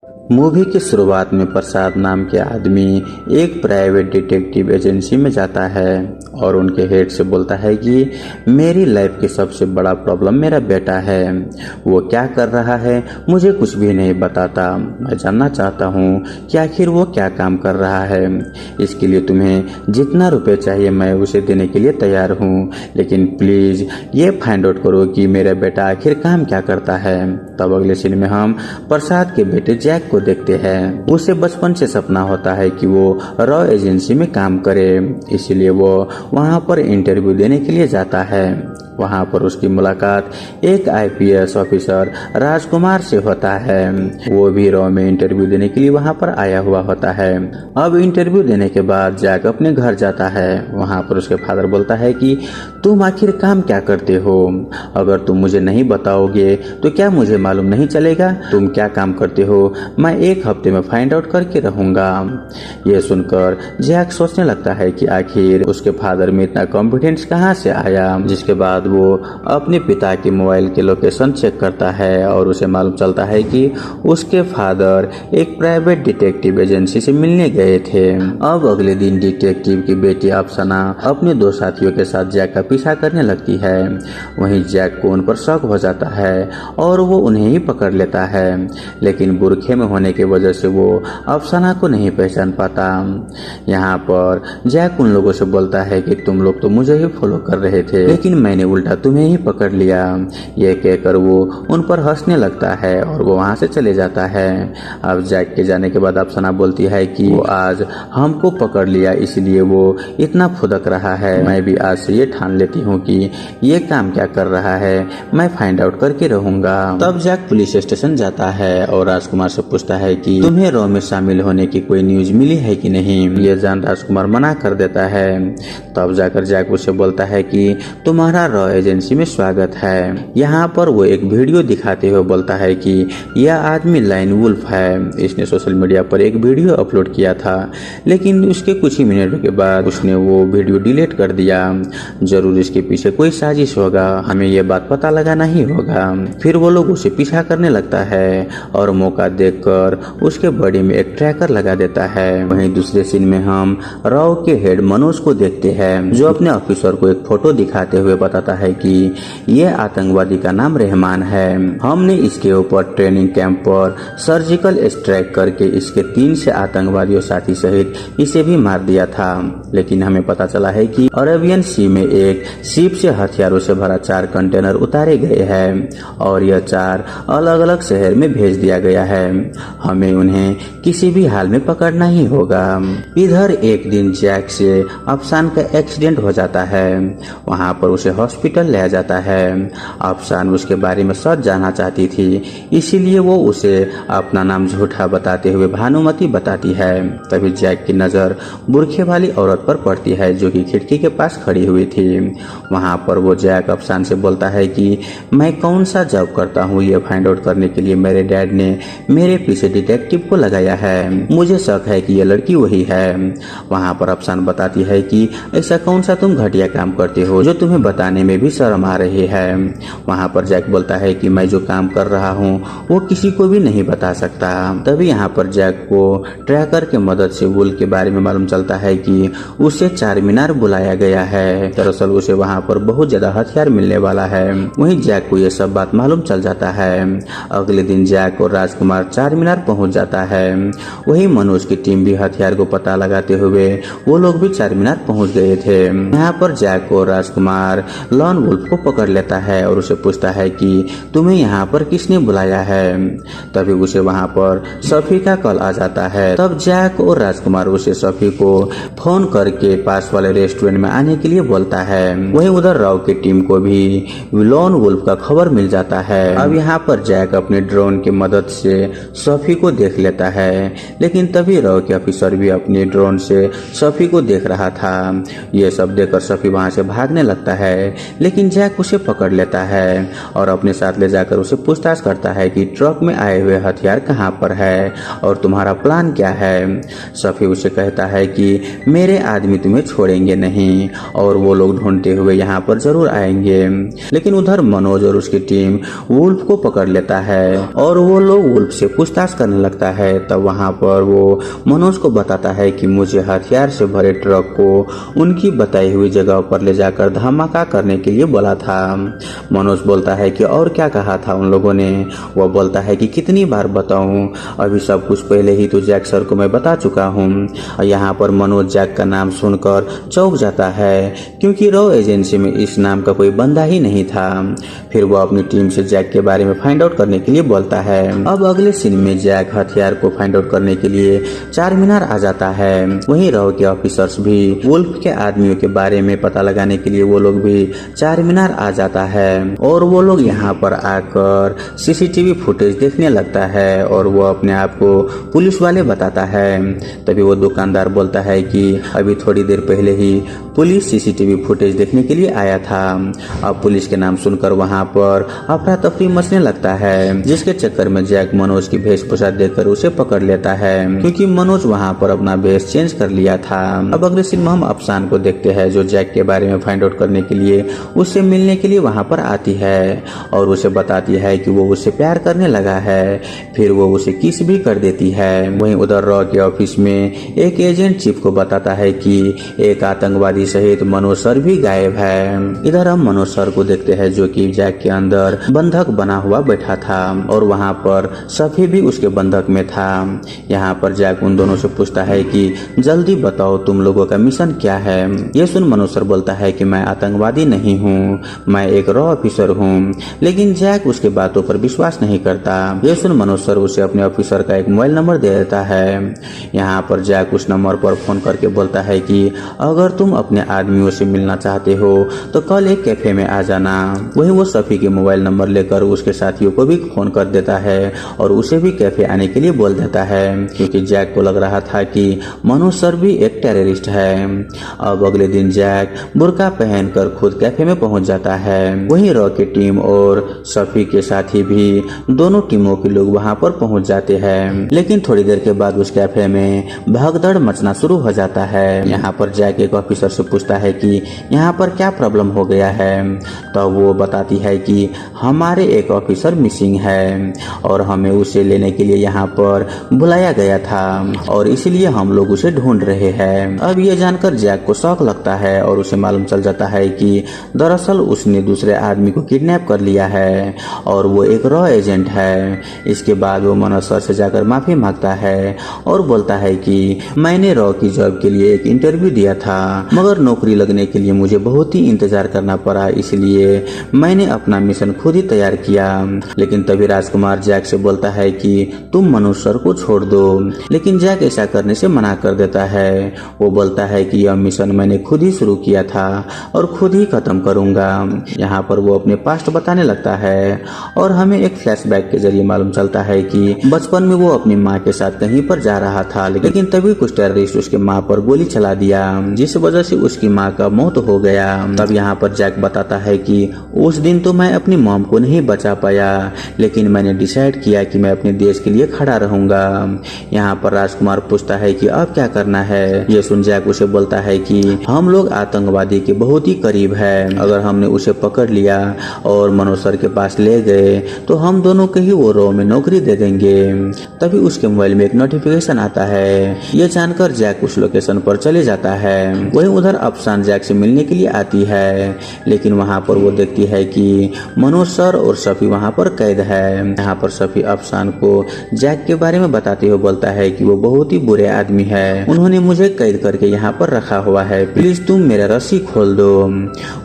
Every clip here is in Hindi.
मूवी की शुरुआत में प्रसाद नाम के आदमी एक प्राइवेट डिटेक्टिव एजेंसी में जाता है और उनके हेड से बोलता है कि मेरी लाइफ की सबसे बड़ा प्रॉब्लम मेरा बेटा है। वो क्या कर रहा है मुझे कुछ भी नहीं बताता। मैं जानना चाहता हूँ कि आखिर वो क्या काम कर रहा है। इसके लिए तुम्हें जितना रुपए चाहिए मैं उसे देने के लिए तैयार हूँ, लेकिन प्लीज ये फाइंड आउट करो कि मेरा बेटा आखिर काम क्या करता है। तब अगले सीन में हम प्रसाद के बेटे जैक को देखते हैं। उसे बचपन से सपना होता है कि वो रॉ एजेंसी में काम करे, इसीलिए वो वहां पर इंटरव्यू देने के लिए जाता है। वहां पर उसकी मुलाकात एक आईपीएस ऑफिसर राजकुमार से होता है। वो भी रॉ में इंटरव्यू देने के लिए वहां पर आया हुआ होता है। अब इंटरव्यू देने के बाद जैक अपने घर जाता है। वहां पर उसके फादर बोलता है कि तुम आखिर काम क्या करते हो? अगर तुम मुझे नहीं बताओगे तो क्या मुझे मालूम नहीं चलेगा तुम क्या काम करते हो? मैं एक हफ्ते में फाइंड आउट करके रहूंगा। ये सुनकर जैक सोचने लगता है कि आखिर उसके फादर में इतना कॉन्फिडेंस कहाँ से आया। जिसके बाद वो अपने पिता के मोबाइल के लोकेशन चेक करता है और उसे मालूम चलता है कि उसके फादर एक प्राइवेट डिटेक्टिव एजेंसी से मिलने गए थे। अब अगले दिन डिटेक्टिव की बेटी अफसाना अपने दो साथियों के साथ जैक का पीछा करने लगती है। वहीं जैक को उन पर शक हो जाता है और वो उन्हें ही पकड़ लेता है, लेकिन बुरखे में होने की वजह से वो अफसाना को नहीं पहचान पाता। यहाँ पर जैक उन लोगों से बोलता है कि तुम लोग तो मुझे ही फॉलो कर रहे थे, लेकिन मैंने उल्टा तुम्हें ही पकड़ लिया। यह कहकर वो उन पर हंसने लगता है और वो वहां से चले जाता है। अब जैक के जाने के बाद अफसाना बोलती है कि वो आज हमको पकड़ लिया इसलिए वो इतना फुदक रहा है। मैं भी आज से ये ठान लेती हूँ कि ये काम क्या कर रहा है मैं फाइंड आउट करके रहूंगा। तब जैक पुलिस स्टेशन जाता है और राजकुमार से पूछता है कि तुम्हें रॉ में शामिल होने की कोई न्यूज मिली है कि नहीं। ये जान राजकुमार मना कर देता है। तब जाकर जैक उसे बोलता है कि तुम्हारा रॉ एजेंसी में स्वागत है। यहाँ पर वो एक वीडियो दिखाते हुए बोलता है कि यह आदमी लाइन वुल्फ है। इसने सोशल मीडिया पर एक वीडियो अपलोड किया था, लेकिन उसके कुछ ही मिनटों के बाद उसने वो वीडियो डिलीट कर दिया। जरूर इसके पीछे कोई साजिश होगा, हमें ये बात पता लगाना ही होगा। फिर वो लोग उसे पीछा करने लगता है और मौका देखकर उसके बॉडी में एक ट्रैकर लगा देता है। वहीं दूसरे सीन में हम रॉ के हेड मनोज को देखते हैं, जो अपने ऑफिसर को एक फोटो दिखाते हुए बताता है कि ये आतंकवादी का नाम रहमान है। हमने इसके ऊपर ट्रेनिंग कैंप पर सर्जिकल स्ट्राइक करके इसके 3 से आतंकवादियों साथी सहित इसे भी मार दिया था, लेकिन हमें पता चला है कि अरेबियन सी में एक शिप से हथियारों से भरा 4 कंटेनर उतारे गए हैं और यह 4 अलग अलग शहर में भेज दिया गया है। हमें उन्हें किसी भी हाल में पकड़ना ही होगा। इधर एक दिन जैक से अफसान का एक्सीडेंट हो जाता है। वहां पर उसे हॉस्पिटल ले जाता है। अफसान उसके बारे में सच जानना चाहती थी, इसीलिए वो उसे अपना नाम झूठा बताते हुए भानुमति बताती है। तभी जैक की नजर बुरखे वाली औरत पर पड़ती है जो कि खिड़की के पास खड़ी हुई थी। वहां पर वो जैक अफसान से बोलता है कि मैं कौन सा जॉब करता हूँ ये फाइंड आउट करने के लिए मेरे डैड ने मेरे पीछे डिटेक्टिव को लगाया है। मुझे शक है कि ये लड़की वही है। वहां पर अफसान बताती है कि ऐसा कौन सा तुम घटिया काम करते हो जो तुम्हें बताने में भी शर्म आ रही है। वहां पर जैक बोलता है कि मैं जो काम कर रहा हूँ वो किसी को भी नहीं बता सकता। तभी यहाँ पर जैक को ट्रैकर के मदद से वुल के बारे में मालूम चलता है कि उसे चार मीनार बुलाया गया है। दरअसल उसे वहाँ पर बहुत ज्यादा हथियार मिलने वाला है। वहीं जैक को ये सब बात मालूम चल जाता है। अगले दिन जैक और राजकुमार चार मीनार पहुंच जाता है। वही मनोज की टीम भी हथियार को पता लगाते हुए वो लोग भी चार मीनार पहुंच गए थे। यहाँ पर जैक और राजकुमार लॉन वुल्फ को पकड़ लेता है और उसे पूछता है कि तुम्हें यहाँ पर किसने बुलाया है। तभी उसे वहाँ पर सफी का कॉल आ जाता है। तब जैक और राजकुमार उसे सफी को फोन करके पास वाले रेस्टोरेंट में आने के लिए बोलता है। वहीं उधर राव की टीम को भी लॉन वुल्फ का खबर मिल जाता है। अब यहाँ पर जैक अपने ड्रोन की मदद से सफी को देख लेता है, लेकिन तभी राव के ऑफिसर भी अपने ड्रोन से सफी को देख रहा था। ये सब देखकर सफी वहाँ से भागने लगता है, लेकिन जैक उसे पकड़ लेता है और अपने साथ ले जाकर उसे पूछताछ करता है कि ट्रक में आए हुए हथियार कहाँ पर है और तुम्हारा प्लान क्या है। सफी उसे कहता है कि मेरे आदमी तुम्हें छोड़ेंगे नहीं और वो लोग ढूंढते हुए यहाँ पर जरूर आएंगे। लेकिन उधर मनोज और उसकी टीम वुल्फ को पकड़ लेता है और वो लोग वुल्फ से पूछताछ करने लगता है। तब वहाँ पर वो मनोज को बताता है कि मुझे हथियार से भरे ट्रक को उनकी बताई हुई जगह पर ले जाकर धमाका करने के लिए बोला था। मनोज बोलता है कि और क्या कहा था उन लोगों ने। वह बोलता है कि कितनी बार बताऊं, अभी सब कुछ पहले ही तो जैक सर को मैं बता चुका हूँ। यहाँ पर मनोज जैक का नाम सुनकर चौंक जाता है क्योंकि रॉ एजेंसी में इस नाम का कोई बंदा ही नहीं था। फिर वो अपनी टीम से जैक के बारे में फाइंड आउट करने के लिए बोलता है। अब अगले सीन में जैक हथियार को फाइंड आउट करने के लिए चार मीनार आ जाता है। वहीं रॉ के ऑफिसर्स भी वुल्फ के आदमियों के बारे में पता लगाने के लिए वो लोग भी चार मीनार आ जाता है और वो लोग यहाँ पर आकर सीसीटीवी फुटेज देखने लगता है और वो अपने आप को पुलिस वाले बताता है। तभी वो दुकानदार बोलता है कि अभी थोड़ी देर पहले ही पुलिस सीसीटीवी फुटेज देखने के लिए आया था। अब पुलिस के नाम सुनकर वहाँ पर अफरा तफरी मचने लगता है, जिसके चक्कर में जैक मनोज की वेशभूषा देखकर उसे पकड़ लेता है क्योंकि मनोज वहाँ पर अपना वेश चेंज कर लिया था। अब अगले सीन में हम अफसान को देखते हैं जो जैक के बारे में फाइंड आउट करने के लिए उससे मिलने के लिए वहाँ पर आती है और उसे बताती है कि वो उससे प्यार करने लगा है। फिर वो उसे किस भी कर देती है। वहीं उधर रॉ के ऑफिस में एक एजेंट चीफ को बताता है कि एक आतंकवादी सहित मनोज सर भी गायब है। इधर हम मनोज सर को देखते हैं जो कि जैक के अंदर बंधक बना हुआ बैठा था और वहाँ पर सफी भी उसके बंधक में था। यहाँ पर जैक उन दोनों से पूछता है कि जल्दी बताओ तुम लोगों का मिशन क्या है। ये सुन मनोज सर बोलता है कि मैं आतंकवादी नहीं हूँ, मैं एक रॉ ऑफिसर हूँ। लेकिन जैक उसके बातों पर विश्वास नहीं करता। ये सुन मनोज सर उसे अपने ऑफिसर का एक मोबाइल नंबर दे देता है। यहाँ पर जैक उस नंबर पर फोन करके बोलता है कि अगर तुम अपने आदमियों से मिलना चाहते हो तो कल एक कैफे में आ जाना। वहीं वो सफी के मोबाइल नंबर लेकर उसके साथियों को भी फोन कर देता है और उसे भी कैफे आने के लिए बोल देता है क्योंकि जैक को लग रहा था कि मनोज सर भी एक टेररिस्ट है। अब अगले दिन जैक बुर्का पहनकर खुद कैफे में पहुंच जाता है। वहीं रॉ की टीम और सफी के साथी भी दोनों टीमों के लोग वहां पर पहुंच जाते हैं। लेकिन थोड़ी देर के बाद उस कैफे में भगदड़ मचना शुरू हो जाता है। यहाँ पर जैक एक ऑफिसर से पूछता है कि यहाँ पर क्या प्रॉब्लम हो गया है। तो वो बताती है कि हमारे एक ऑफिसर मिसिंग है और हमें उसे लेने के लिए यहाँ पर बुलाया गया था और इसलिए हम लोग उसे ढूंढ रहे हैं। अब ये जानकर जैक को शौक लगता है और उसे मालूम चल जाता है कि दरअसल उसने दूसरे आदमी को किडनैप कर लिया है और वो एक रॉ एजेंट है। इसके बाद वो मनोज सर से जाकर माफी मांगता है और बोलता है कि मैंने रॉ की जॉब के लिए एक इंटरव्यू दिया था मगर नौकरी लगने के लिए मुझे बहुत ही इंतजार करना पड़ा, इसलिए मैंने अपना मिशन खुद ही तैयार किया। लेकिन तभी राजकुमार जैक से बोलता है कि तुम मनोज सर को छोड़ दो, लेकिन जैक ऐसा करने से मना कर देता है। वो बोलता है कि यह मिशन मैंने खुद ही शुरू किया था और खुद ही खत्म करूंगा। यहाँ पर वो अपने पास्ट बताने लगता है और हमें एक फ्लैशबैक के जरिए मालूम चलता है कि बचपन में वो अपनी माँ के साथ कहीं पर जा रहा था, लेकिन तभी कुछ टेररिस्ट उसके माँ पर गोली चला दिया जिस वजह से उसकी माँ का मौत हो गया। तब यहाँ पर जैक बताता है कि उस दिन तो मैं अपनी मॉम को नहीं बचा पाया, लेकिन मैंने डिसाइड किया कि मैं अपने देश के लिए खड़ा रहूंगा। यहाँ पर राजकुमार पूछता है कि अब क्या करना है। ये सुन जैक उसे बोलता है कि हम लोग आतंकवादी के बहुत ही करीब है, अगर हमने उसे पकड़ लिया और मनोज सर के पास ले गए तो हम दोनों को ही वो रॉ में नौकरी दे देंगे। तभी उसके मोबाइल में एक नोटिफिकेशन आता है। ये जानकर जैक उस लोकेशन पर चले जाता है। वहीं उधर अफसान जैक से मिलने के लिए आती है, लेकिन वहाँ पर वो देखती है कि मनोज सर और सफी वहाँ पर कैद है। यहाँ पर सफी अफसान को जैक के बारे में बताते हुए बोलता है कि वो बहुत ही बुरे आदमी है, उन्होंने मुझे कैद करके यहाँ पर रखा हुआ है, प्लीज तुम मेरा रस्सी खोल दो।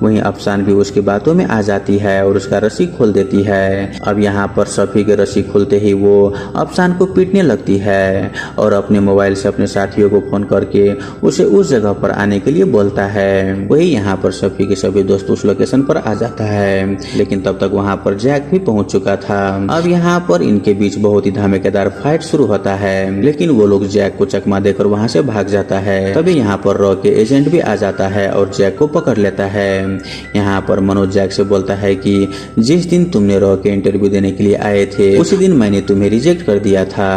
वहीं अफसान भी उसकी बातों में आ जाती है और उसका रस्सी खोल देती है। अब यहाँ पर सफी के रस्सी खोलते ही वो अफसान को पीटने लगती है और अपने मोबाइल से अपने साथियों को फोन करके उसे उस जगह पर आने के लिए बोलता है। वही यहाँ पर सफी के सभी दोस्त उस लोकेशन पर आ जाता है, लेकिन तब तक वहाँ पर जैक भी पहुँच चुका था। अब यहाँ पर इनके बीच बहुत ही धमाकेदार फाइट शुरू होता है, लेकिन वो लोग जैक को चकमा देकर वहाँ से भाग जाता है। तभी यहाँ पर रॉ के एजेंट भी आ जाता है और जैक को पकड़ लेता है। यहाँ पर मनोज जैक से बोलता है कि जिस दिन तुमने रॉ के इंटरव्यू देने के लिए आए थे उसी दिन मैंने तुम्हें रिजेक्ट कर दिया था,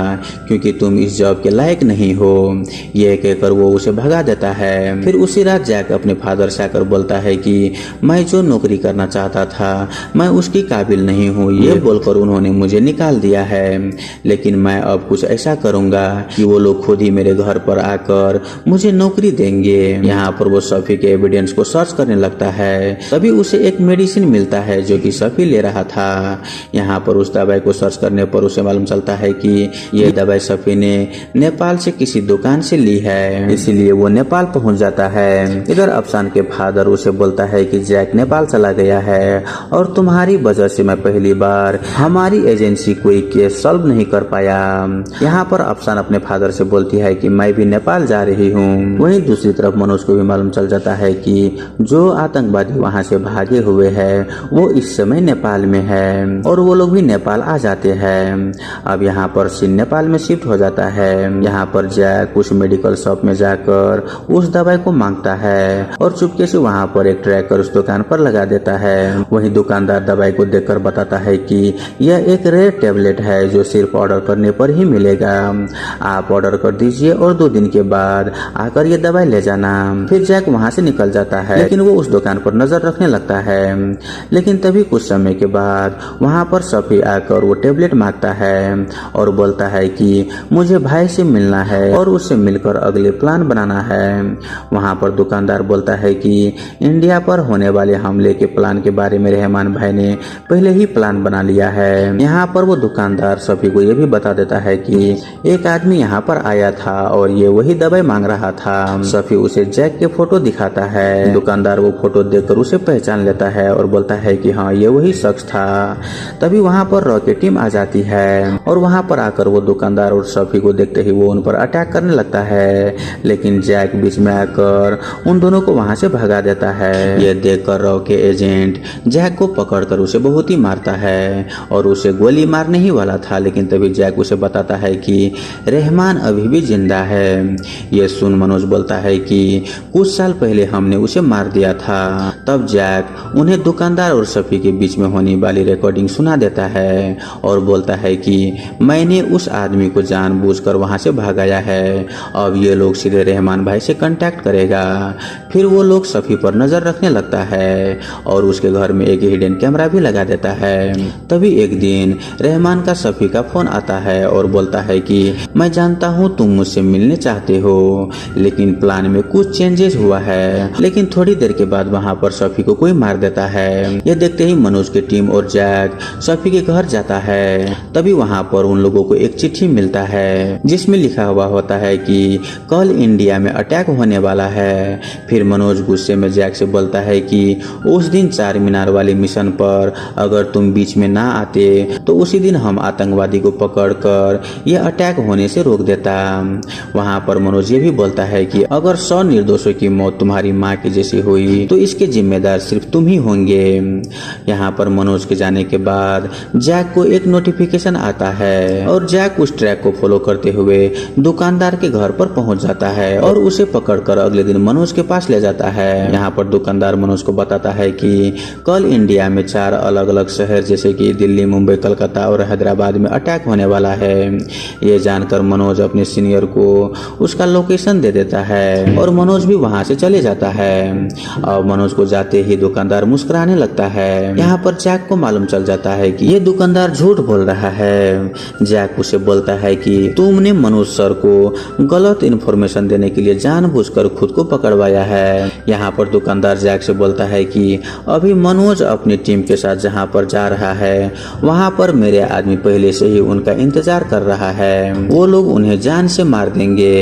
क्योंकि तुम इस जॉब के लायक नहीं हो। यह कहकर वो उसे भगा देता है। फिर उसी रात जैक अपने फादर से आकर बोलता है कि मैं जो नौकरी करना चाहता था मैं उसकी काबिल नहीं हूँ। ये बोलकर उन्होंने मुझे निकाल दिया है, लेकिन मैं अब कुछ ऐसा करूँगा कि वो लोग खुद ही मेरे घर पर आकर मुझे नौकरी देंगे। यहाँ पर वो सफी के एविडेंस को सर्च करने लगता है। तभी उसे एक मेडिसिन मिलता है जो कि सफी ले रहा था। यहाँ पर उस दवाई को सर्च करने पर उसे मालूम चलता है कि ये दवाई सफी ने नेपाल से किसी दुकान से ली है, इसीलिए वो नेपाल पहुंच जाता है। इधर अफसान के फादर उसे बोलता है कि जैक नेपाल चला गया है और तुम्हारी वजह से मैं पहली बार हमारी एजेंसी कोई केस सॉल्व नहीं कर पाया। यहाँ पर अफसान अपने फादर से बोलती है कि मैं भी नेपाल जा रही हूँ। वहीं दूसरी तरफ मनोज को भी मालूम चल जाता है कि जो आतंकवादी वहाँ से भागे हुए हैं वो इस समय नेपाल में है और वो लोग भी नेपाल आ जाते हैं। अब यहाँ पर सीन नेपाल में शिफ्ट हो जाता है। यहाँ पर जैक उस मेडिकल शॉप में जाकर उस दवाई को मांगता है और चुपके से वहाँ पर एक ट्रैकर उस दुकान पर लगा देता है। वही दुकानदार दवाई को देखकर बताता है कि यह एक रेयर टेबलेट है जो सिर्फ ऑर्डर करने पर ही मिलेगा। आप ऑर्डर कर दीजिए और 2 दिन के बाद आकर ये दवाई ले जाना। फिर जैक वहाँ से निकल जाता है, लेकिन वो उस दुकान पर नजर रखने लगता है। लेकिन तभी कुछ समय के बाद वहाँ पर सफी आकर वो टेबलेट मांगता है और बोलता है कि मुझे भाई से मिलना है और उससे मिलकर अगले प्लान बनाना है। वहाँ पर दुकानदार बोलता है कि इंडिया पर होने वाले हमले के प्लान के बारे में रहमान भाई ने पहले ही प्लान बना लिया है। यहाँ पर वो दुकानदार सफी को ये भी बता देता है कि एक आदमी यहाँ पर आया था और ये वही दवाई मांग रहा था। सफी उसे जैक के फोटो दिखाता है। दुकानदार वो फोटो देखकर उसे पहचान लेता है और बोलता है कि हाँ ये वही शख्स था। तभी वहाँ पर रॉ की टीम आ जाती है और वहाँ पर आकर वो दुकानदार और सफी को देखते ही वो उन पर अटैक करने लगता है, लेकिन जैक बीच में आकर उन दोनों को वहाँ से भगा देता है। ये देखकर रॉ के एजेंट जैक को पकड़कर उसे बहुत ही मारता है और उसे गोली मारने ही वाला था, लेकिन तभी जैक उसे बताता है कि रहमान अभी भी जिंदा है। ये सुन मनोज बोलता है कि कुछ साल पहले हमने उसे मार दिया था। तब जैक उन्हें दुकानदार और सफी के बीच में होने वाली रिकॉर्डिंग सुना देता है और बोलता है कि मैंने उस आदमी को जानबूझकर वहां से भगाया है। अब ये लोग सीधे रहमान भाई से कांटेक्ट करेगा। फिर वो लोग सफी पर नजर रखने लगता है और उसके घर में एक हिडन कैमरा भी लगा देता है। तभी एक दिन रहमान का सफी का फोन आता है और बोलता है कि मैं जानता हूँ तुम मुझसे मिलने चाहते हो, लेकिन प्लान में कुछ चेंजेस हुआ है। लेकिन थोड़ी देर के बाद वहाँ पर सफी को कोई मार देता है। ये देखते ही मनोज की टीम और जैक सफी के घर जाता है। तभी वहाँ पर उन लोगों को एक चिट्ठी मिलता है जिसमें लिखा हुआ होता है कि कल इंडिया में अटैक होने वाला है। फिर मनोज गुस्से में जैक से बोलता है कि उस दिन 4 मीनार वाले मिशन पर अगर तुम बीच में ना आते तो उसी दिन हम आतंकवादी को पकड़कर यह अटैक होने से रोक देता। वहाँ पर मनोज ये भी बोलता है कि अगर 100 निर्दोषों की मौत तुम्हारी माँ की जैसी हुई तो इसके जिम्मेदार सिर्फ तुम ही होंगे। यहाँ पर मनोज के जाने के बाद जैक को एक नोटिफिकेशन आता है और जैक उस ट्रैक को फॉलो करते हुए दुकानदार के घर पर पहुंच जाता है और उसे पकड़कर अगले दिन मनोज के पास ले जाता है। यहाँ पर दुकानदार मनोज को बताता है कि कल इंडिया में 4 अलग अलग शहर जैसे कि दिल्ली, मुंबई, कलकत्ता और हैदराबाद में अटैक होने वाला है। ये जानकर मनोज अपने सीनियर को उसका लोकेशन दे देता है और मनोज भी वहाँ से चले जाता है। और मनोज को जाते ही दुकानदार मुस्कुराने लगता है। यहाँ पर जैक को मालूम चल जाता है कि ये दुकानदार झूठ बोल रहा है। जैक उसे बोलता है कि तुमने मनोज सर को गलत इन्फॉर्मेशन देने के लिए जानबूझकर खुद को पकड़वाया है। यहाँ पर दुकानदार जैक से बोलता है कि अभी मनोज अपनी टीम के साथ जहाँ पर जा रहा है वहाँ पर मेरे आदमी पहले से ही उनका इंतजार कर रहा है। वो लोग उन्हें जान से मार देंगे।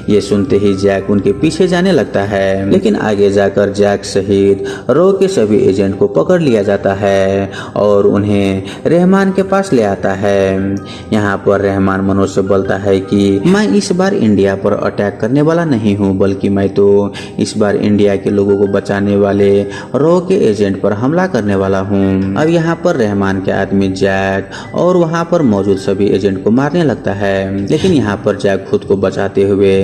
ये सुनते ही जैक उनके पीछे जाने लगता है, लेकिन आगे जाकर जैक सहित रॉ के सभी एजेंट को पकड़ लिया जाता है और उन्हें रहमान के पास ले आता है। यहाँ पर रहमान मनोज से बोलता है कि मैं इस बार इंडिया पर अटैक करने वाला नहीं हूँ, बल्कि मैं तो इस बार इंडिया के लोगों को बचाने वाले रॉ के एजेंट पर हमला करने वाला हूँ। अब यहाँ पर रहमान के आदमी जैक और वहाँ पर मौजूद सभी एजेंट को मारने लगता है, लेकिन यहाँ पर जैक खुद को बचाते हुए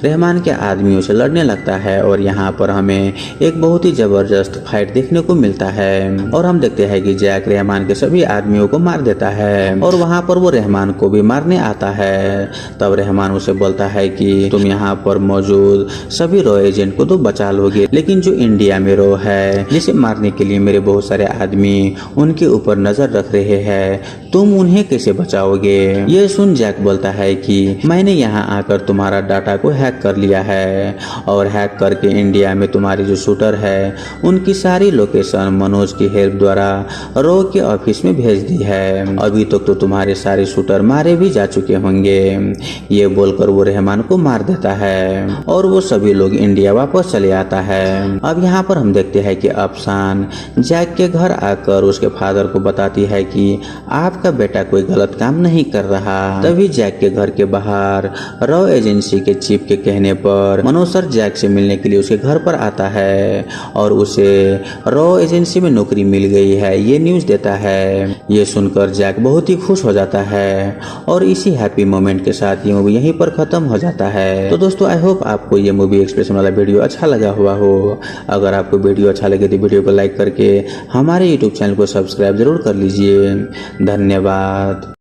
रहमान के आदमियों से लड़ने लगता है और यहाँ पर हमें एक बहुत ही जबरदस्त फाइट देखने को मिलता है और हम देखते हैं कि जैक रहमान के सभी आदमियों को मार देता है और वहाँ पर वो रहमान को भी मारने आता है। तब रहमान उसे बोलता है कि तुम यहाँ पर मौजूद सभी रॉ एजेंट को तो बचा लोगे, लेकिन जो इंडिया में रॉ है जिसे मारने के लिए मेरे बहुत सारे आदमी उनके ऊपर नजर रख रहे हैं, तुम उन्हें कैसे बचाओगे। ये सुन जैक बोलता है कि मैंने यहाँ आकर तुम्हारा डाटा को हैक कर लिया है और हैक करके इंडिया में तुम्हारी जो शूटर है उनकी सारी लोकेशन मनोज की हेल्प द्वारा रॉ के ऑफिस में भेज दी है। अभी तक तो तुम्हारे सारे शूटर मारे भी जा चुके होंगे। ये बोलकर वो रहमान को मार देता है और वो सभी लोग इंडिया वापस चले आता है। अब यहाँ पर हम देखते हैं कि अफसान जैक के घर आकर उसके फादर को बताती है कि आपका बेटा कोई गलत काम नहीं कर रहा। तभी जैक के घर के बाहर रॉ एजेंसी के चीफ के कहने पर मनोज सर जैक से मिलने के लिए उसके घर पर आता है और उसे रॉ एजेंसी में नौकरी मिल गई है ये न्यूज देता है। ये सुनकर जैक बहुत ही खुश हो जाता है और इसी हैप्पी मोमेंट के साथ ये मूवी यहीं पर खत्म हो जाता है। तो दोस्तों आई होप आपको ये मूवी एक्सप्रेशन वाला वीडियो अच्छा लगा हुआ हो। अगर आपको वीडियो अच्छा लगे तो वीडियो को लाइक करके हमारे यूट्यूब चैनल को सब्सक्राइब जरूर कर लीजिए। धन्यवाद।